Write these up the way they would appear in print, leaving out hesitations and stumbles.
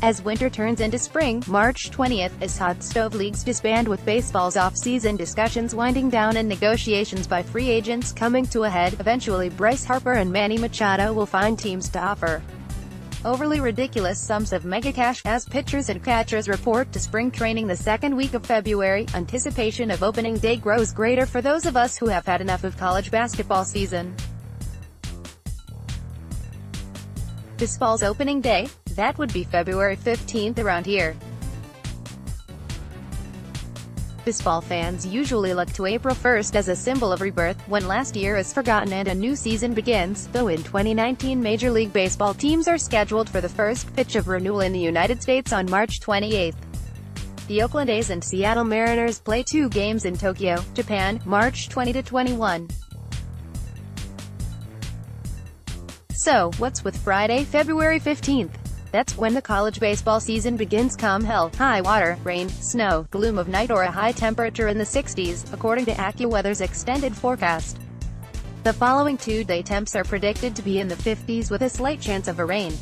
As winter turns into spring, March 20th, as hot stove leagues disband with baseball's off-season discussions winding down and negotiations by free agents coming to a head, eventually Bryce Harper and Manny Machado will find teams to offer overly ridiculous sums of mega cash as pitchers and catchers report to spring training the second week of February. Anticipation of opening day grows greater for those of us who have had enough of college basketball season. This fall's opening day? That would be February 15th around here. Baseball fans usually look to April 1st as a symbol of rebirth, when last year is forgotten and a new season begins, though in 2019 Major League Baseball teams are scheduled for the first pitch of renewal in the United States on March 28. The Oakland A's and Seattle Mariners play 2 games in Tokyo, Japan, March 20–21. So, what's with Friday, February 15th? That's when the college baseball season begins, come hell, high water, rain, snow, gloom of night or a high temperature in the 60s, according to AccuWeather's extended forecast. The following 2-day temps are predicted to be in the 50s with a slight chance of a rain.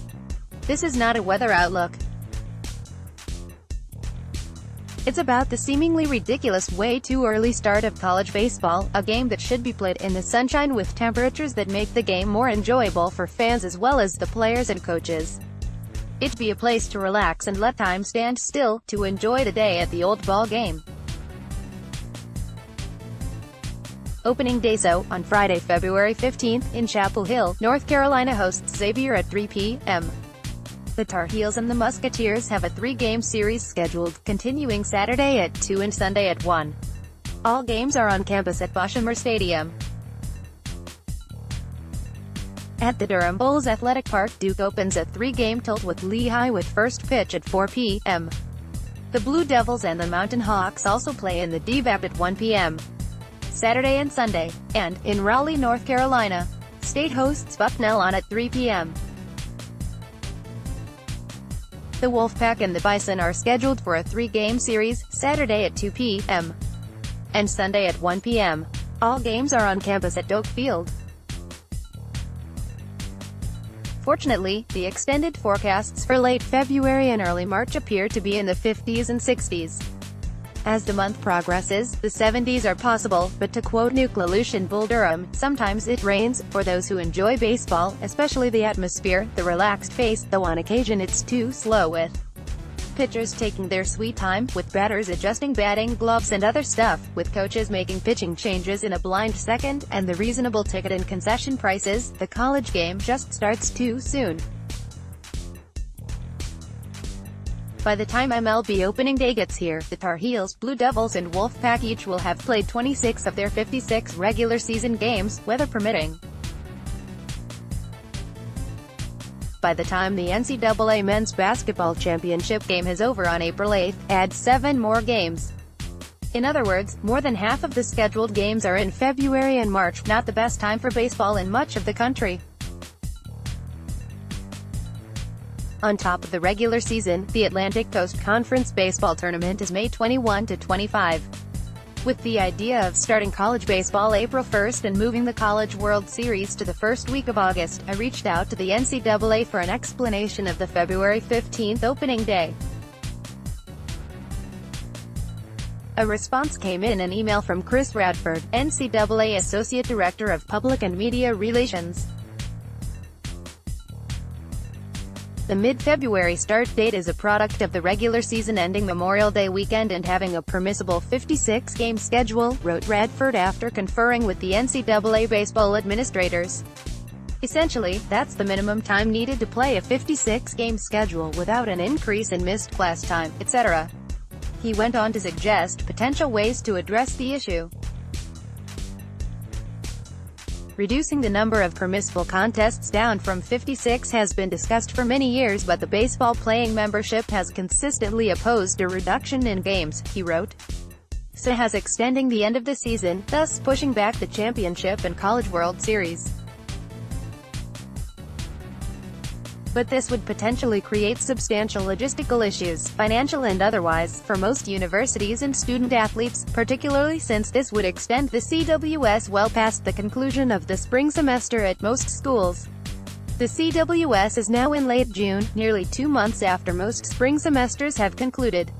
This is not a weather outlook. It's about the seemingly ridiculous way too early start of college baseball, a game that should be played in the sunshine with temperatures that make the game more enjoyable for fans as well as the players and coaches. It'd be a place to relax and let time stand still, to enjoy the day at the old ball game. Opening day. So, on Friday, February 15th, in Chapel Hill, North Carolina hosts Xavier at 3 p.m. The Tar Heels and the Musketeers have a 3-game series scheduled, continuing Saturday at 2 and Sunday at 1. All games are on campus at Boshamer Stadium. At the Durham Bulls Athletic Park, Duke opens a 3-game tilt with Lehigh with first pitch at 4 p.m. The Blue Devils and the Mountain Hawks also play in the DBAP at 1 p.m. Saturday and Sunday. And, in Raleigh, North Carolina, State hosts Bucknell on at 3 p.m. The Wolfpack and the Bison are scheduled for a 3-game series, Saturday at 2 p.m. and Sunday at 1 p.m. All games are on campus at Doak Field. Fortunately, the extended forecasts for late February and early March appear to be in the 50s and 60s. As the month progresses, the 70s are possible, but to quote Nuke LaLoosh in Bull Durham, sometimes it rains. For those who enjoy baseball, especially the atmosphere, the relaxed pace, though on occasion it's too slow with pitchers taking their sweet time, with batters adjusting batting gloves and other stuff, with coaches making pitching changes in a blind second, and the reasonable ticket and concession prices, the college game just starts too soon. By the time MLB opening day gets here, the Tar Heels, Blue Devils and Wolfpack each will have played 26 of their 56 regular season games, weather permitting. By the time the NCAA Men's Basketball Championship game is over on April 8, add 7 more games. In other words, more than half of the scheduled games are in February and March, not the best time for baseball in much of the country. On top of the regular season, the Atlantic Coast Conference Baseball Tournament is May 21 to 25. With the idea of starting college baseball April 1st and moving the College World Series to the first week of August, I reached out to the NCAA for an explanation of the February 15th opening day. A response came in an email from Chris Radford, NCAA Associate Director of Public and Media Relations. The mid-February start date is a product of the regular season ending Memorial Day weekend and having a permissible 56-game schedule, wrote Radford after conferring with the NCAA baseball administrators. Essentially, that's the minimum time needed to play a 56-game schedule without an increase in missed class time, etc. He went on to suggest potential ways to address the issue. Reducing the number of permissible contests down from 56 has been discussed for many years, but the baseball playing membership has consistently opposed a reduction in games, he wrote. So has extending the end of the season, thus pushing back the championship and College World Series. but this would potentially create substantial logistical issues, financial and otherwise, for most universities and student-athletes, particularly since this would extend the CWS well past the conclusion of the spring semester at most schools. The CWS is now in late June, nearly 2 months after most spring semesters have concluded.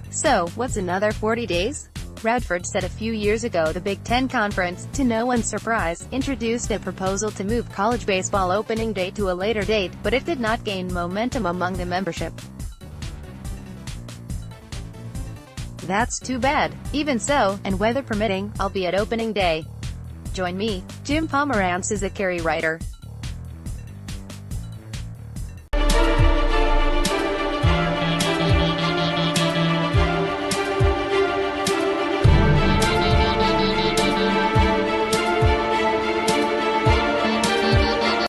So, what's another 40 days? Radford said a few years ago the Big Ten Conference, to no one's surprise, introduced a proposal to move college baseball opening day to a later date, but it did not gain momentum among the membership. That's too bad. Even so, and weather permitting, I'll be at opening day. Join me, Jim Pomerantz, as a Carey writer.